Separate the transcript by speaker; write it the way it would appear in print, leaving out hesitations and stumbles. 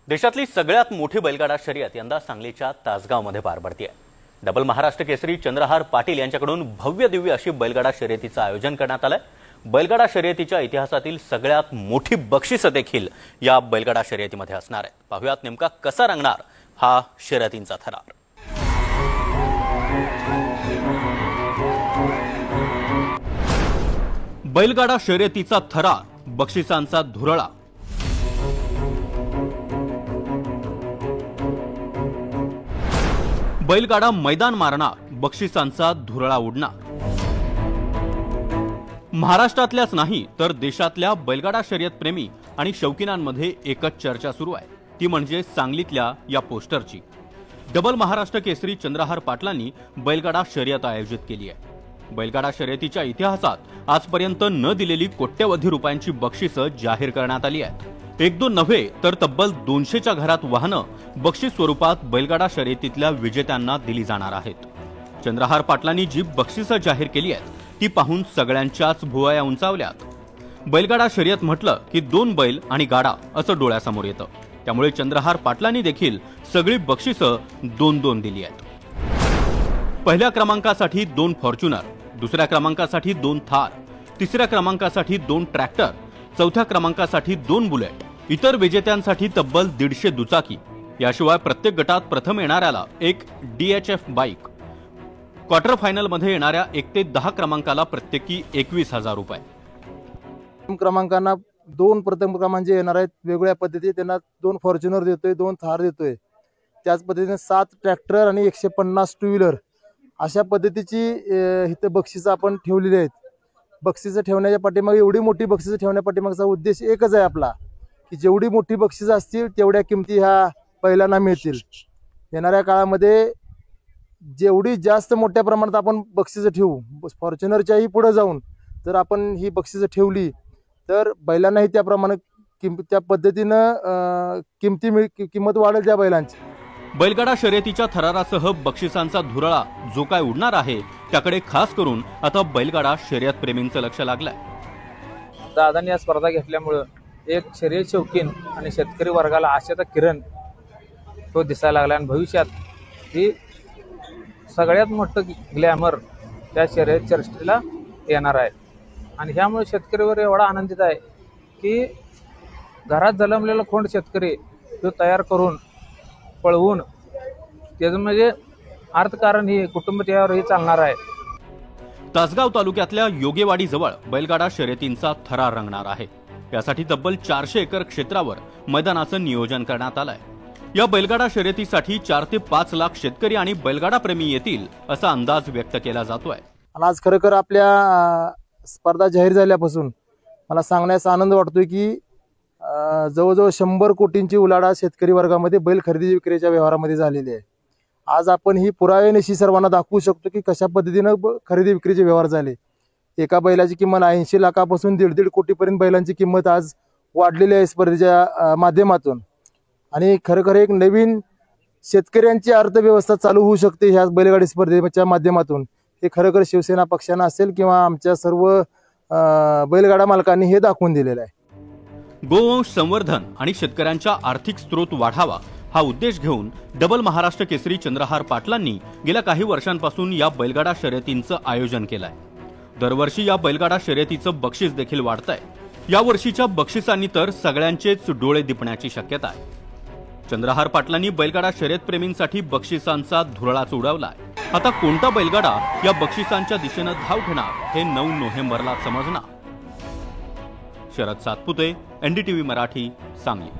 Speaker 1: देशातली सगळ्यात मोठी बैलगाडा शर्यत यंदा सांगलीच्या तासगावमध्ये पार पडतेय। डबल महाराष्ट्र केसरी चंद्रहार पाटील यांच्याकडून भव्य दिव्य अशी बैलगाडा शर्यतीचं आयोजन करण्यात आलंय। बैलगाडा शर्यतीच्या इतिहासातील सगळ्यात मोठी बक्षिसं देखील या बैलगाडा शर्यतीमध्ये असणार आहे। पाहूयात नेमका कसा रंगणार हा शर्यतींचा थरार। बैलगाडा शर्यतीचा थरार, बक्षिसांचा धुरळा। बैलगाडा मैदान मारणार, बक्षिसांचा धुरळा उडणार। महाराष्ट्रातल्याच नाही तर देशातल्या बैलगाडा शर्यत प्रेमी आणि शौकीनांमध्ये एकच चर्चा सुरू आहे, ती म्हणजे सांगलीतल्या या पोस्टरची। डबल महाराष्ट्र केसरी चंद्रहार पाटलांनी बैलगाडा शर्यत आयोजित केली आहे। बैलगाडा शर्यतीच्या इतिहासात आजपर्यंत न दिलेली कोट्यवधी रुपयांची बक्षिसं जाहीर करण्यात आली आहेत। एक दोन नव्हे तर तब्बल 200च्या घरात वाहनं बक्षीस स्वरूपात बैलगाडा शर्यतीतल्या विजेत्यांना दिली जाणार आहेत। चंद्रहार पाटलांनी जी बक्षिसं जाहीर केली आहेत ती पाहून सगळ्यांच्याच भुवया उंचावल्यात। बैलगाडा शर्यत म्हटलं की 2 बैल आणि गाडा असं डोळ्यासमोर येतं, त्यामुळे चंद्रहार पाटलांनी देखील सगळी बक्षिसं 2-2 दिली आहेत। पहिल्या क्रमांकासाठी 2 फॉर्च्युनर, दुसऱ्या क्रमांकासाठी 2 थार, तिसऱ्या क्रमांकासाठी 2 ट्रॅक्टर, चौथ्या क्रमांकासाठी 2 बुलेट, इतर विजेत्यांसाठी तब्बल 150 दुचाकी। याशिवाय प्रत्येक गटात प्रथम येणाऱ्याला एक DHF बाईक, क्वार्टर फायनल मध्ये येणाऱ्या 1 ते 10 क्रमांकाला प्रत्येकी 21,000 रुपये।
Speaker 2: क्रमांकांना 2 प्रथम क्रमांक येणार आहेत वेगवेगळ्या पद्धती, त्यांना 2 फॉर्च्युनर देतोय, 2 थार देतोय, त्याच पद्धतीने 7 ट्रॅक्टर आणि 150 टू व्हीलर अशा पद्धतीची इथे बक्षिसं आपण ठेवलेली आहेत। बक्षिसं ठेवण्याच्या पाठीमागे, एवढी मोठी बक्षिसं ठेवण्या पाठीमागचा उद्देश एकच आहे आपला, की जेवढी मोठी बक्षिसं असतील तेवढ्या किमती ह्या बैलांना मिळतील। येणाऱ्या काळामध्ये जेवढी जास्त मोठ्या प्रमाणात आपण बक्षिसं ठेवू, फॉर्च्युनरच्याही पुढे जाऊन जर आपण ही बक्षिसं ठेवली तर बैलांनाही त्याप्रमाणे त्या पद्धतीनं किंमत वाढेल त्या बैलांची।
Speaker 1: बैलगाडा शर्यतीच्या थरारासह बक्षिसांचा धुरळा जो काय उडणार आहे त्याकडे खास करून आता बैलगाडा शर्यत प्रेमींचं लक्ष लागलंय।
Speaker 3: दादांनी या स्पर्धा घेतल्यामुळे एक शर्यत शौकीन आणि शेतकरी वर्गाला आशेचा किरण तो दिसायला लागला आणि भविष्यात ही सगळ्यात मोठं ग्लॅमर त्या शर्यत चर्चेला येणार आहे। आणि ह्यामुळे शेतकरीवर एवढा आनंदित आहे की घरात जन्मलेला खोंड शेतकरी तो तयार करून पळवून त्याचं म्हणजे अर्थकारण ही कुटुंब त्यावरही चालणार आहे।
Speaker 1: तासगाव तालुक्यातल्या योगेवाडी जवळ बैलगाडा शर्यतींचा थरार रंगणार आहे। यासाठी तब्बल 400 एकर क्षेत्रावर मैदानाचं नियोजन करण्यात आलंय। या बैलगाडा शर्यतीसाठी 4 ते 5 लाख शेतकरी आणि बैलगाडा प्रेमी येतील असा अंदाज व्यक्त केला जातोय।
Speaker 2: आज खरं आपल्या स्पर्धा जाहीर झाल्यापासून मला सांगण्याचा आनंद वाटतोय की जवळजवळ 100 कोटींची उलाढाल शेतकरी वर्गामध्ये बैल खरेदी विक्रीच्या व्यवहारामध्ये झालेली आहे। आज आपण ही पुराव्यानिशी सर्वांना दाखवू शकतो की कशा पद्धतीनं खरेदी विक्रीचे व्यवहार झाले। एका बैलाची किंमत 80 लाखापासून 1.5 कोटीपर्यंत बैलांची किंमत आज वाढलेली आहे स्पर्धेच्या माध्यमातून। आणि खरं एक नवीन शेतकऱ्यांची अर्थव्यवस्था चालू होऊ शकते ह्या बैलगाडी स्पर्धेच्या माध्यमातून। हे खरं शिवसेना पक्षानं असेल किंवा आमच्या सर्व बैलगाडा मालकांनी हे दाखवून दिलेलं आहे।
Speaker 1: गोवंश संवर्धन आणि शेतकऱ्यांचा आर्थिक स्रोत वाढावा हा उद्देश घेऊन डबल महाराष्ट्र केसरी चंद्रहार पाटलांनी गेल्या काही वर्षांपासून या बैलगाडा शर्यतींचं आयोजन केलंय। दरवर्षी या बैलगाडा शर्यतीचं बक्षीस देखील वाढतंय। या वर्षीच्या बक्षिसांनी तर सगळ्यांचेच डोळे दिपण्याची शक्यता आहे। चंद्रहार पाटलांनी बैलगाडा शर्यत प्रेमींसाठी बक्षिसांचा धुरळाच उडवलाय। आता कोणता बैलगाडा या बक्षिसांच्या दिशेनं धाव घेणार हे 9 नोव्हेंबरला समजणार। शरद सातपुते, NDTV मराठी, सांगली।